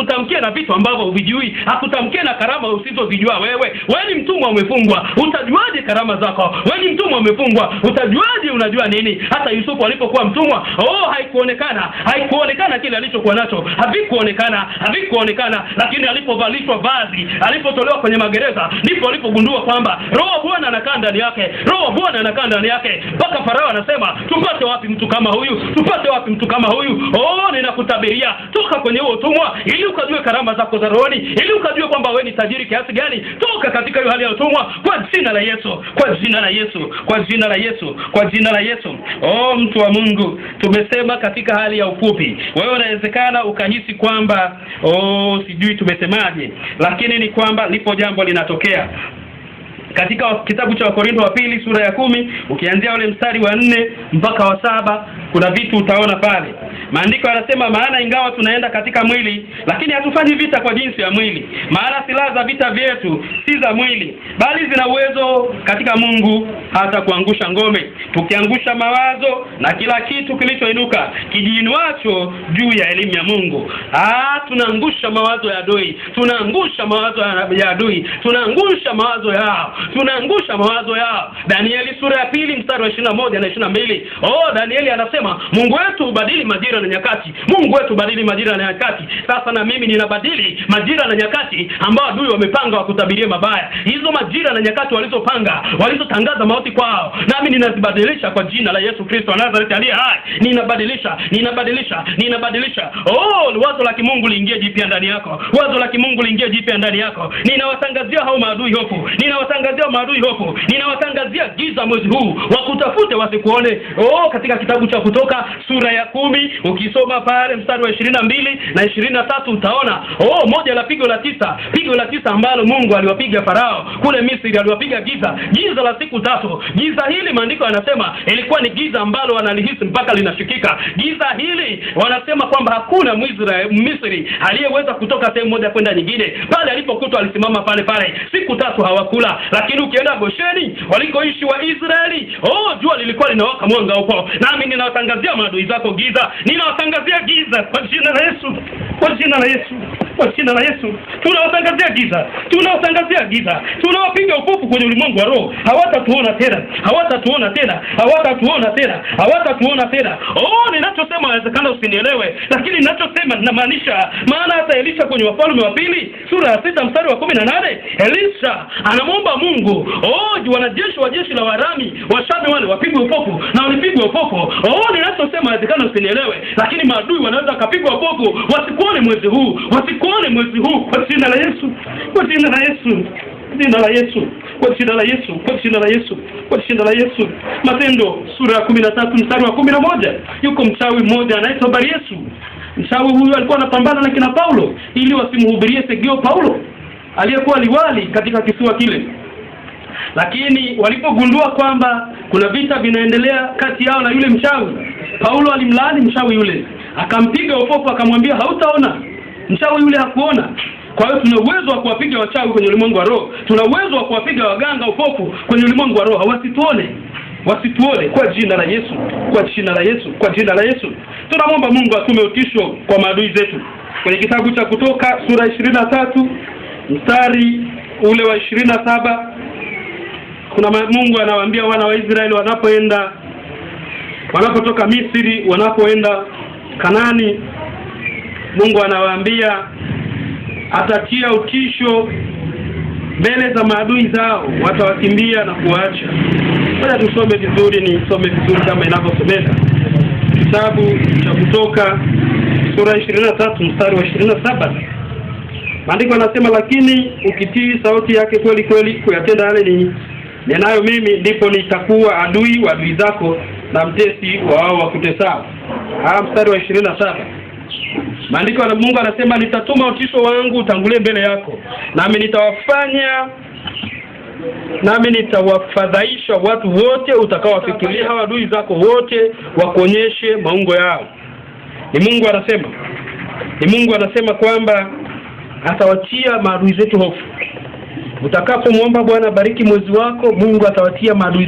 akutamkie na vitu ambavyo huvijui, akutamkie na karama usizozijua wewe. Wewe ni mtumwa umefungwa, utajuaje karama zako? Wewe ni mtumwa umefungwa, utajuaje unajua nini? Hata Yusufu alipokuwa mtumwa, haikuonekana kile alichokuwa nacho, havikuonekana, lakini alipovalishwa vazi, alipotolewa kwenye magereza, ndipo alipogundua kwamba Roho Bwana anakaa ndani yake, Roho Bwana anakaa ndani yake. Mpaka Farao anasema, tupate wapi mtu kama huyu? Tupate wapi mtu kama huyu? Ninakutabiria, toka kwenye huo utumwa ili ukajue karama zako za rohoni, ili ukajue kwamba wewe ni tajiri kiasi gani. Toka katika hiyo hali ya utumwa kwa jina la Yesu, kwa jina la Yesu, kwa jina la Yesu, kwa jina la Yesu. Mtu wa Mungu, tumesema katika hali ya ufupi. Wewe unawezekana ukahisi kwamba sijui tumesemaje, lakini ni kwamba lipo jambo linatokea. Katika kitabu cha Wakorintho wa pili sura ya 10 ukianzia ule mstari wa 4 mpaka wa 7 kuna vitu utaona pale. Maandiko yanasema, maana ingawa tunaenda katika mwili, lakini hatufanyi vita kwa jinsi ya mwili. Maana silaha za vita vyetu si za mwili, bali zina uwezo katika Mungu hata kuangusha ngome, tukiangusha mawazo na kila kitu kilichoinuka kijiinuacho juu ya elimu ya Mungu. Tunaangusha mawazo ya adui, tunaangusha mawazo ya adui, tunaangusha mawazo yao, tunaangusha mawazo yao. Danieli sura ya 2 mstari wa 21 na 22. Danieli anasema, Mungu wetu hubadili majira na nyakati. Mungu wetu hubadili majira na nyakati. Sasa na mimi ninabadili majira na nyakati ambao adui wamepanga wakutabiria mabaya. Hizo majira na nyakati walizopanga, walizotangaza mauti kwao, nami ninazibadilisha kwa jina la Yesu Kristo wa Nazareti aliye hai. Ninabadilisha. Wazo la kimungu liingie jipya ndani yako. Wazo la kimungu liingie jipya ndani yako. Ninawatangazia hao maadui hofu. Ninawatangazia giza mwezi huu, wakutafute wasikuone. Katika kitabu cha Kutoka sura ya 10 ukisoma pale mstari wa 22 na 23 utaona moja la pigo la tisa ambalo Mungu aliwapiga Farao kule Misri, aliwapiga giza la siku 3. Giza hili maandiko yanasema ilikuwa ni giza ambalo wanalihisi mpaka linashikika. Giza hili wanasema kwamba hakuna Misri aliyeweza kutoka sehemu moja kwenda nyingine. Pale alipokutwa alisimama pale siku 3 hawakula. Lakini ukienda Gosheni walikoishi wa Israeli, jua lilikuwa linawaka, mwanga upo. Nami ninawatangazia maadui zako giza, ninawatangazia giza kwa jina la Yesu, kwa jina la Yesu, kwa jina la Yesu. Tunawatangazia giza, tunawapiga upofu kwenye ulimwengu wa roho. Hawatatuona tena. Ninachosema inawezekana usinielewe, lakini ninachosema ninamaanisha. Maana hata Elisha kwenye Wafalme wa 2 sura ya 6 mstari wa 18, Elisha anamwomba Mungu, wanajeshi wa jeshi la Warami Washami wale wapigwe upofu, na walipigwa upofu. Ninachosema inawezekana usinielewe, lakini maadui wanaweza kupigwa upofu wasikuone mwezi huu, kwa jina la Yesu, kwa jina la Yesu, kwa jina la Yesu. Matendo sura ya 13 mstari wa 11, yuko mchawi mmoja anaitwa Baryesu. Mchawi huyu alikuwa anapambana na kina Paulo ili wasimhubirie Sergio Paulo aliyekuwa liwali katika kisiwa kile. Lakini walipogundua kwamba kuna vita vinaendelea kati yao na yule mchawi, Paulo alimlaani mchawi yule, akampiga upofu, akamwambia hautaona. Mchawi yule hakuona. Kwa hiyo tuna uwezo wa kuwapiga wachawi kwenye ulimwengu wa roho. Tuna uwezo wa kuwapiga waganga upofu kwenye ulimwengu wa roho. Wasituone kwa jina la Yesu, kwa jina la Yesu, kwa jina la Yesu. Tunamwomba Mungu atume utisho kwa maadui zetu. Kwenye kitabu cha Kutoka sura 23 mstari ule wa 27, kuna Mungu anawaambia wana wa Israeli wanapotoka Misri, wanapoenda Kanani, Mungu anawaambia atatia utisho mbele za maadui zao, watawakimbia na kuacha. Ngoja nisome vizuri kama inavyosomeka. Kitabu cha Kutoka sura 23 mstari wa 27. Maandiko yanasema, lakini ukitii sauti yake kweli kuyatenda yale ninayo mimi, ndipo nitakuwa adui wa adui zako na mtesi wa wao wakutesao. Mstari wa 27. Maandiko ya Mungu anasema, nitatuma utisho wangu utangulie mbele yako, nami nitawafadhaisha watu wote utakaowafikiria, hawa adui zako wote wakuonyeshe maungo yao. Ni Mungu anasema kwamba atawatia maadui zetu hofu. Utakapomwomba Bwana bariki mwezi wako, Mungu atawatia maadui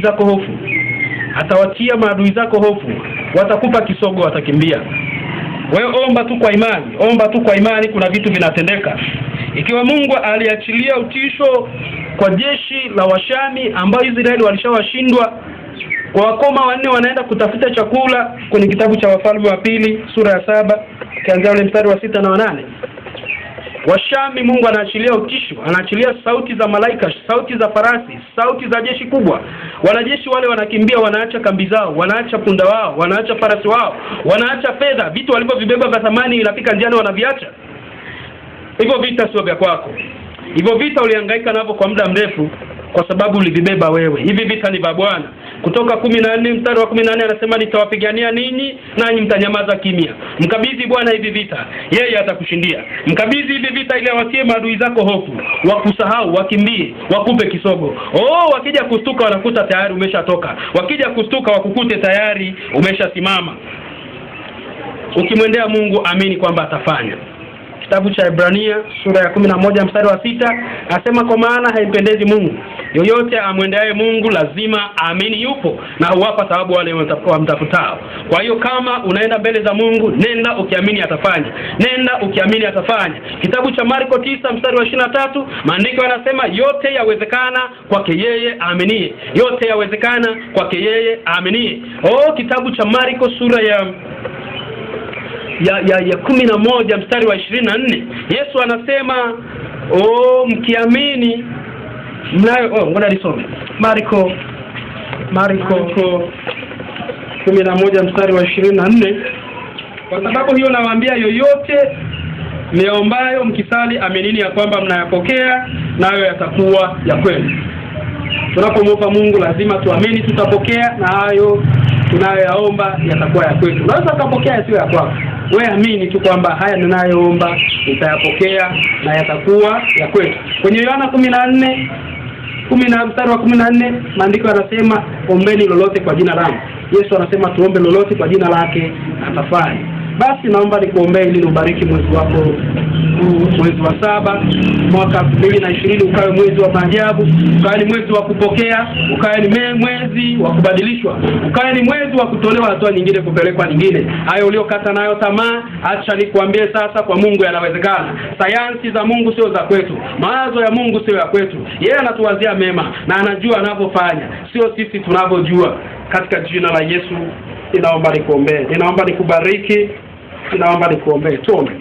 zako hofu. Watakupa kisogo, watakimbia. Wewe omba tu kwa imani, omba tu kwa imani, kuna vitu vinatendeka. Ikiwa Mungu aliachilia utisho kwa jeshi la Washami ambao Israeli walishawashindwa, kwa wakoma 4 wanaenda kutafuta chakula kwenye kitabu cha Wafalme wa pili sura ya 7 kianzia ule mstari wa 6 na wa 8. Washami Mungu anaachilia utisho, anaachilia sauti za malaika, sauti za farasi, sauti za jeshi kubwa. Wanajeshi wale wanakimbia, wanaacha kambi zao, wanaacha punda wao, wanaacha farasi wao, wanaacha fedha, vitu walivyovibeba vya thamani inafika njiani wanaviacha. Hivyo vita sio vya kwako. Hivyo vita ulihangaika navyo kwa muda mrefu kwa sababu ulivibeba wewe. Hivi vita ni vya Bwana. Kutoka 14 mstari wa 18 anasema nitawapigania ninyi nanyi mtanyamaza kimya. Mkabidhi Bwana hivi vita, yeye atakushindia. Mkabidhi hivi vita ili awatie maadui zako hofu, wakusahau, wakimbie, wakupe kisogo. Wakija kustuka wanakuta tayari umeshatoka. Wakija kustuka wakukute tayari umeshasimama. Ukimwendea Mungu amini kwamba atafanya. Kitabu cha Ibrania sura ya 11 mstari wa 6 asema kwa maana haimpendezi Mungu yoyote amwendeaye Mungu lazima aamini yupo na huwapa thawabu wale wamtafutao. Kwa hiyo kama unaenda mbele za Mungu, nenda ukiamini atafanya. Nenda ukiamini atafanya. Kitabu cha Marko 9 mstari wa 23 maandiko yanasema yote yawezekana kwake yeye aaminie. Yote yawezekana kwake yeye aaminie. Kitabu cha Marko sura ya 11 mstari wa 24 Yesu anasema mkiamini mnayo. Ngoja nisome Marko 11 mstari wa 24. Kwa sababu hiyo nawaambia yoyote mnaombayo mkisali aminini ya kwamba mnayapokea nayo yatakuwa ya kweli. Tunapomwomba Mungu lazima tuamini tutapokea na hayo tunayoyaomba yatakuwa ya kwetu. Unaweza kupokea yasiyo ya kwako. Wewe amini tu kwamba haya ninayoomba nitayapokea na yatakuwa ya kwetu. Kwenye Yohana 14 mstari wa 14 maandiko yanasema ombeni lolote kwa jina langu. Yesu anasema tuombe lolote kwa jina lake atafanya. Basi naomba nikuombee ili ubariki mwezi wako mwezi wa 7 mwaka 2020 ukawe mwezi wa maajabu, ukawe ni mwezi wa kupokea, ukawe ni mwezi wa kubadilishwa, ukawe ni mwezi wa kutolewa hatua nyingine kupelekwa nyingine. Hayo uliokata nayo tamaa, acha nikuambie sasa kwa Mungu yanawezekana. Sayansi za Mungu sio za kwetu, mawazo ya Mungu sio ya kwetu. Yeye anatuwazia mema na anajua anavyofanya, sio sisi tunavyojua. Katika jina la Yesu ninaomba nikuombee, ninaomba nikubariki, ninaomba nikuombee. Tuombe.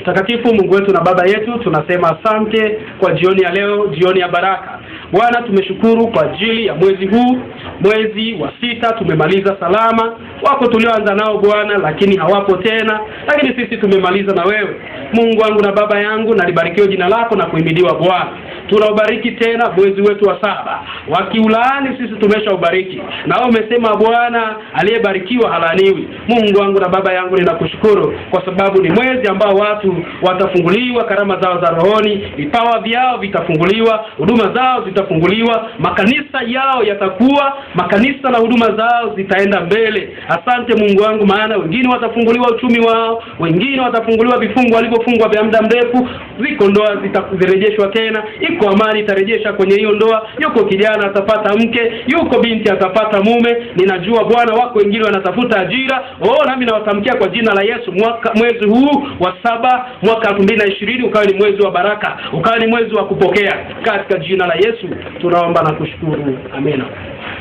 Mtakatifu Mungu wetu na Baba yetu, tunasema asante kwa jioni ya leo, jioni ya baraka. Bwana, tumeshukuru kwa ajili ya mwezi huu, mwezi wa 6 tumemaliza salama. Wako tulioanza nao Bwana lakini hawapo tena, lakini sisi tumemaliza na wewe. Mungu wangu na Baba yangu, na libarikiwe jina lako na kuhimidiwa Bwana. Tunaubariki tena mwezi wetu wa 7. Wakiulaani sisi tumeshaubariki. Na wewe umesema Bwana aliyebarikiwa halaaniwi. Mungu wangu na Baba yangu, ninakushukuru kwa sababu ni mwezi ambao watu watafunguliwa karama zao za rohoni, vipawa vyao vitafunguliwa, huduma zao zitafunguliwa, makanisa yao yatakuwa, makanisa na huduma zao zitaenda mbele. Asante Mungu wangu, maana wengine watafunguliwa uchumi wao, wengine watafunguliwa vifungo walivyofungwa vya muda mrefu, ziko ndoa zitarejeshwa tena, iko amani itarejesha kwenye hiyo ndoa, yuko kijana atapata mke, yuko binti atapata mume. Ninajua Bwana wako wengine wanatafuta ajira. Nami nawatamkia kwa jina la Yesu, mwezi huu wa 7 mwaka 2020 ukawe ni mwezi wa baraka, ukawe ni mwezi wa kupokea. Katika jina la Yesu tunaomba na kushukuru. Amina.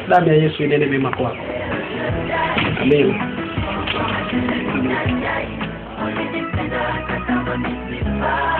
Damu ya Yesu inene mema kwako. Amina. Amen.